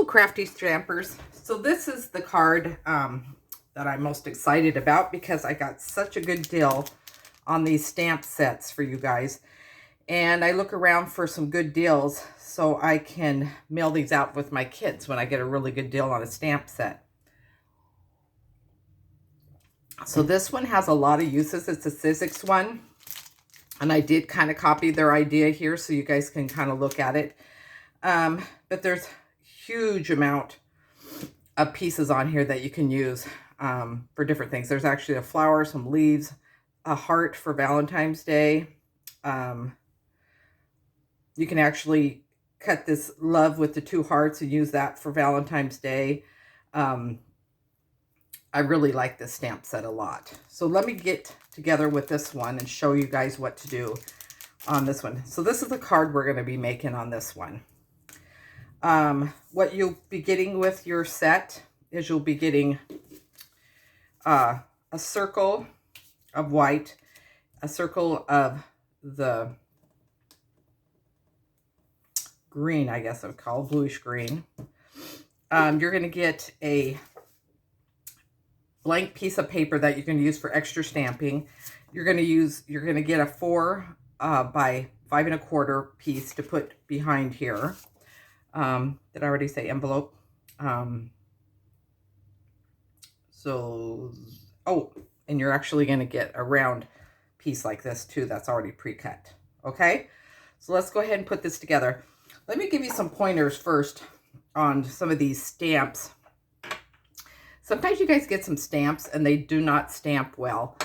Hello, crafty stampers. So this is the card that I'm most excited about because I got such a good deal on these stamp sets for you guys. And I look around for some good deals so I can mail these out with my kids when I get a really good deal on a stamp set. So this one has a lot of uses. It's a Sizzix one. And I did kind of copy their idea here so you guys can kind of look at it. But there's huge amount of pieces on here that you can use for different things. There's actually a flower, some leaves, a heart for Valentine's Day. You can actually cut this love with the 2 hearts and use that for Valentine's Day. I really like this stamp set a lot. So let me get together with this one and show you guys what to do on this one. So this is the card we're going to be making on this one. What you'll be getting with your set is you'll be getting a circle of white, a circle of the green, I guess I would call bluish green. You're going to get a blank piece of paper that you can use for extra stamping. You're going to get a 4 by 5 1/4 piece to put behind here. Did I already say envelope? And you're actually going to get a round piece like this too that's already pre-cut. Okay, so let's go ahead and put this together. Let me give you some pointers first on some of these stamps. Sometimes you guys get some stamps and they do not stamp well.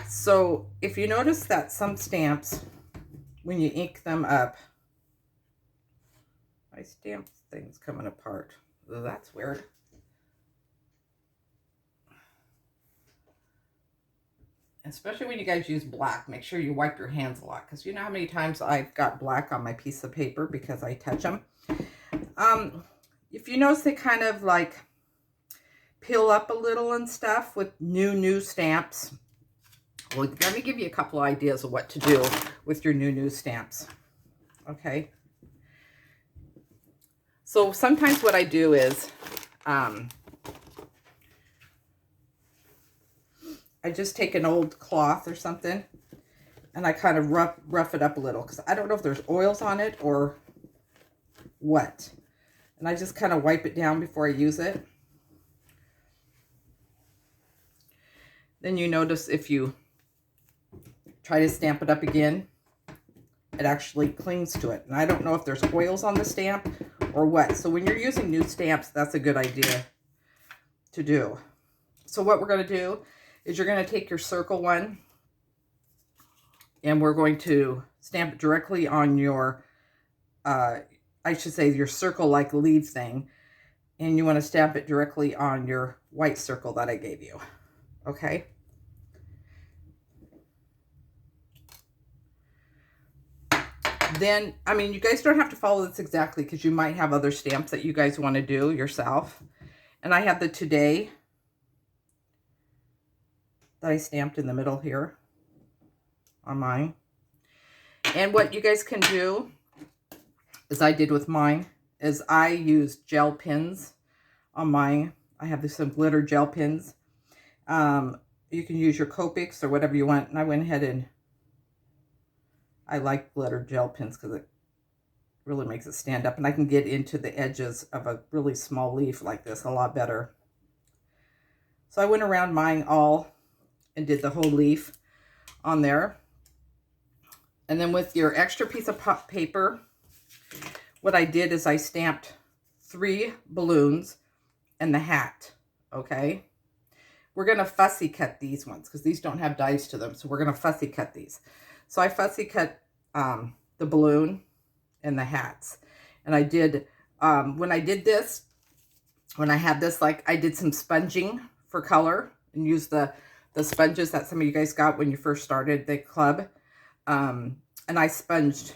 So if you notice that some stamps, when you ink them up, my stamp thing's coming apart. Oh, that's weird. Especially when you guys use black, make sure you wipe your hands a lot, because you know how many times I've got black on my piece of paper because I touch them. If you notice they kind of like peel up a little and stuff with new stamps, well, let me give you a couple of ideas of what to do with your new stamps. Okay. So sometimes what I do is I just take an old cloth or something and I kind of rough it up a little because I don't know if there's oils on it or what. And I just kind of wipe it down before I use it. Then you notice if you try to stamp it up again, it actually clings to it. And I don't know if there's oils on the stamp or what. So when you're using new stamps, that's a good idea to do. So what we're going to do is you're going to take your circle one and we're going to stamp it directly on your, I should say your circle like leaf thing. And you want to stamp it directly on your white circle that I gave you. Okay. Then, I mean, you guys don't have to follow this exactly because you might have other stamps that you guys want to do yourself. And I have the today that I stamped in the middle here on mine. And what you guys can do, as I did with mine, is I used gel pins on mine. I have some glitter gel pins. You can use your Copics or whatever you want. And I went ahead and I like glitter gel pins because it really makes it stand up. And I can get into the edges of a really small leaf like this a lot better. So I went around mine all and did the whole leaf on there. And then with your extra piece of paper, what I did is I stamped 3 balloons and the hat, okay? We're going to fussy cut these ones because these don't have dies to them. So we're going to fussy cut these. So I fussy cut the balloon and the hats. And I did, when I did this, when I had this, like I did some sponging for color and used the sponges that some of you guys got when you first started the club. And I sponged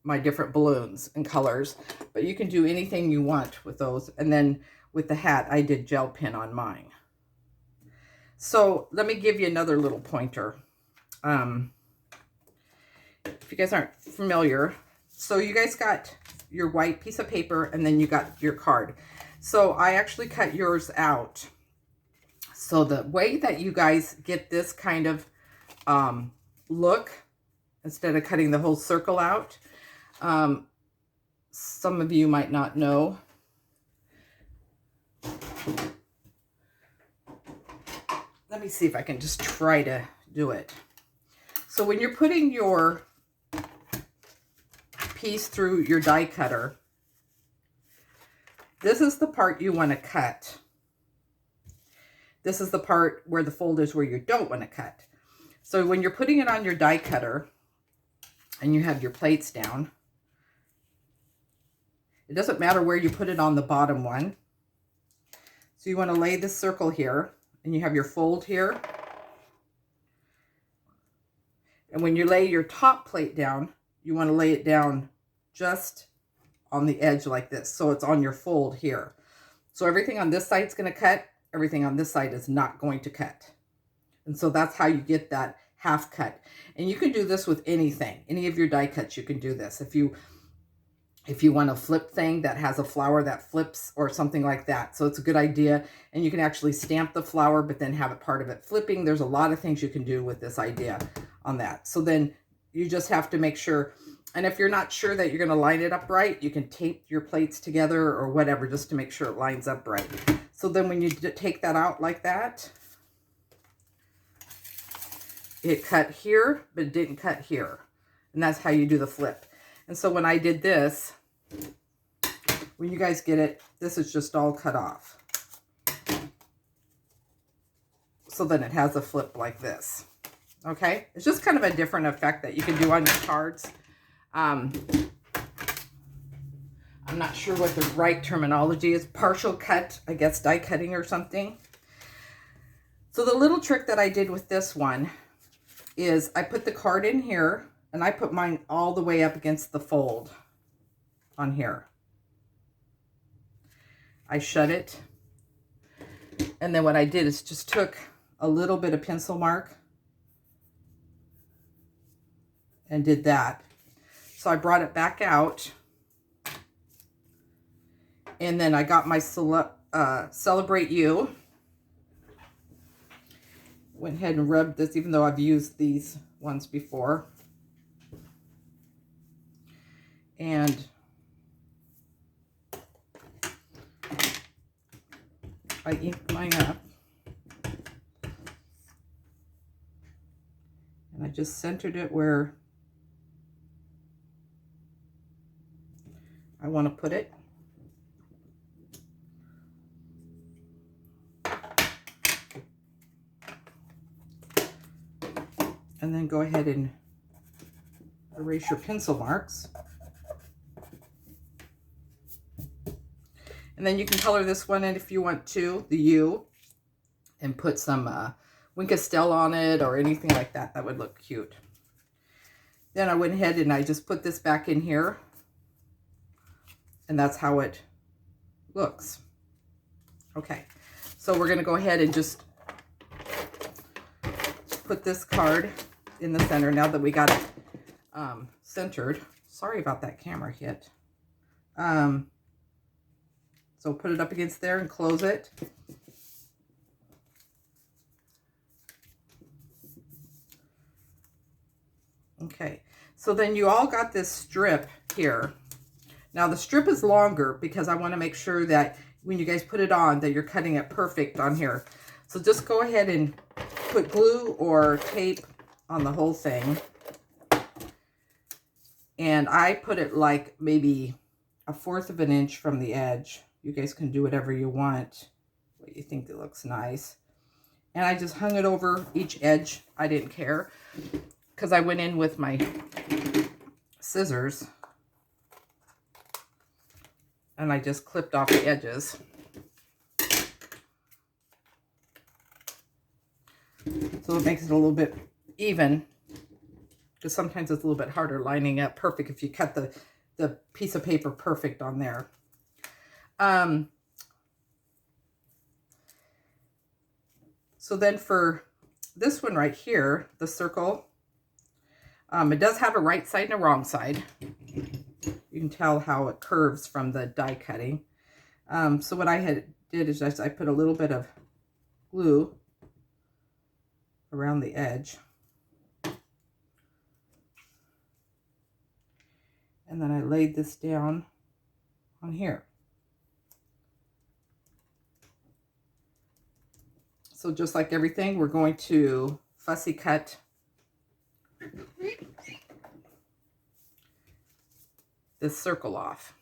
my different balloons and colors. But you can do anything you want with those. And then with the hat, I did gel pin on mine. So let me give you another little pointer. If you guys aren't familiar, So you guys got your white piece of paper and then you got your card. So I actually cut yours out. So the way that you guys get this kind of look, instead of cutting the whole circle out, some of you might not know. Let me see if I can just try to do it. So when you're putting your piece through your die cutter, this is the part you want to cut. This is the part where the fold is where you don't want to cut. So when you're putting it on your die cutter and you have your plates down, it doesn't matter where you put it on the bottom one. So you want to lay this circle here and you have your fold here. And when you lay your top plate down, you want to lay it down just on the edge like this. So it's on your fold here. So everything on this side is going to cut. Everything on this side is not going to cut. And so that's how you get that half cut. And you can do this with anything. Any of your die cuts, you can do this. If you want a flip thing that has a flower that flips or something like that. So it's a good idea. And you can actually stamp the flower, but then have a part of it flipping. There's a lot of things you can do with this idea on that. So then you just have to make sure. And if you're not sure that you're going to line it up right, you can tape your plates together or whatever, just to make sure it lines up right. So then when you take that out like that, it cut here, but it didn't cut here. And that's how you do the flip. And so when I did this, when you guys get it, this is just all cut off. So then it has a flip like this. Okay? It's just kind of a different effect that you can do on your cards. I'm not sure what the right terminology is. Partial cut, I guess die cutting or something. So the little trick that I did with this one is I put the card in here and I put mine all the way up against the fold on here. I shut it. And then what I did is just took a little bit of pencil mark and did that. So I brought it back out. And then I got my Celebrate You. Went ahead and rubbed this, even though I've used these ones before. And I inked mine up. And I just centered it where I want to put it. And then go ahead and erase your pencil marks. And then you can color this one in if you want to, the U, and put some Wink of Stella on it or anything like that. That would look cute. Then I went ahead and I just put this back in here. And that's how it looks. Okay, so we're going to go ahead and just put this card in the center now that we got it centered. Sorry about that camera hit. So put it up against there and close it. Okay, so then you all got this strip here. Now the strip is longer because I want to make sure that when you guys put it on that you're cutting it perfect on here. So just go ahead and put glue or tape on the whole thing. And I put it like maybe 1/4 of an inch from the edge. You guys can do whatever you want, what you think that looks nice. And I just hung it over each edge. I didn't care because I went in with my scissors and I just clipped off the edges. So it makes it a little bit even, because sometimes it's a little bit harder lining up perfect if you cut the piece of paper perfect on there. So then for this one right here, the circle, it does have a right side and a wrong side. You can tell how it curves from the die cutting. So what I did is I put a little bit of glue around the edge. And then I laid this down on here. So just like everything, we're going to fussy cut this circle off.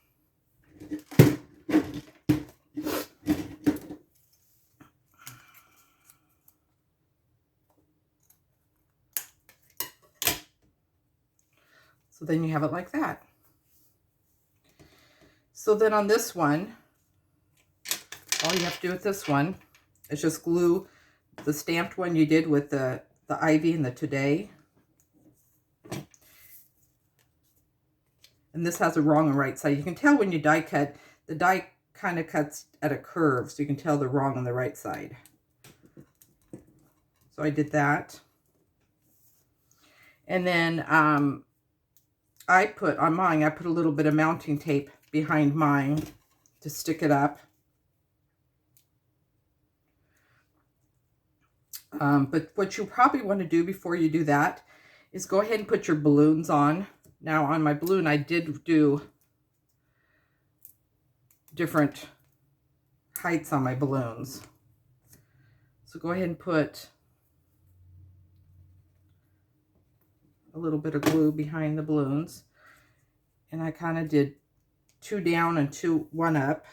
So then you have it like that. So then on this one, all you have to do with this one is just glue the stamped one you did with the ivy and the today. And this has a wrong and right side. You can tell when you die cut, the die kind of cuts at a curve, so you can tell the wrong and the right side. So I did that. And then I put on mine, I put a little bit of mounting tape behind mine to stick it up. But what you probably want to do before you do that is go ahead and put your balloons on. Now on my balloon, I did do different heights on my balloons. So go ahead and put a little bit of glue behind the balloons. And I kind of did 2 down and 1 up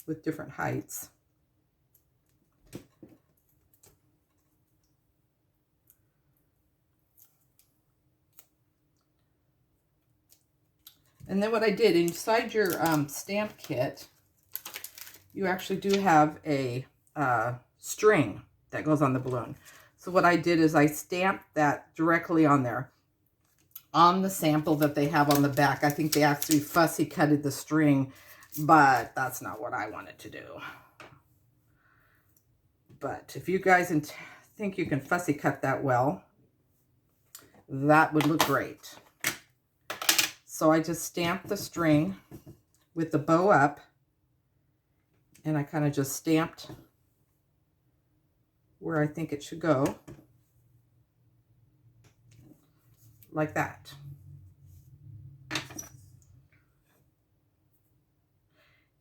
with different heights. And then what I did, inside your stamp kit, you actually do have a string that goes on the balloon. So what I did is I stamped that directly on there, on the sample that they have on the back. I think they actually fussy cutted the string, but that's not what I wanted to do. But if you guys think you can fussy cut that well, that would look great. So I just stamped the string with the bow up, and I kind of just stamped where I think it should go, like that.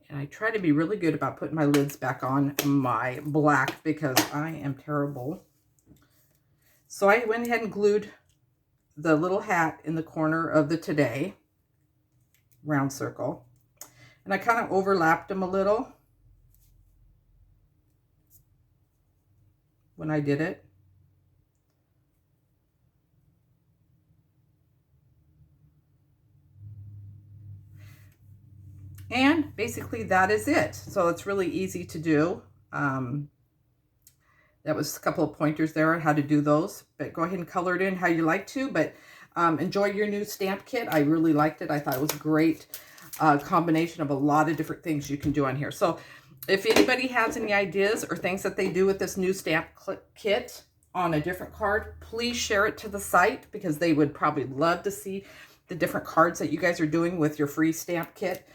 And I try to be really good about putting my lids back on my black because I am terrible. So I went ahead and glued the little hat in the corner of the today round circle, and I kind of overlapped them a little when I did it. And basically that is it. So it's really easy to do. That was a couple of pointers there on how to do those, but go ahead and color it in how you like to. But enjoy your new stamp kit. I really liked it. I thought it was a great combination of a lot of different things you can do on here. So if anybody has any ideas or things that they do with this new stamp kit on a different card, please share it to the site, because they would probably love to see the different cards that you guys are doing with your free stamp kit,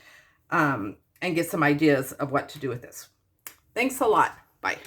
and get some ideas of what to do with this. Thanks a lot. Bye.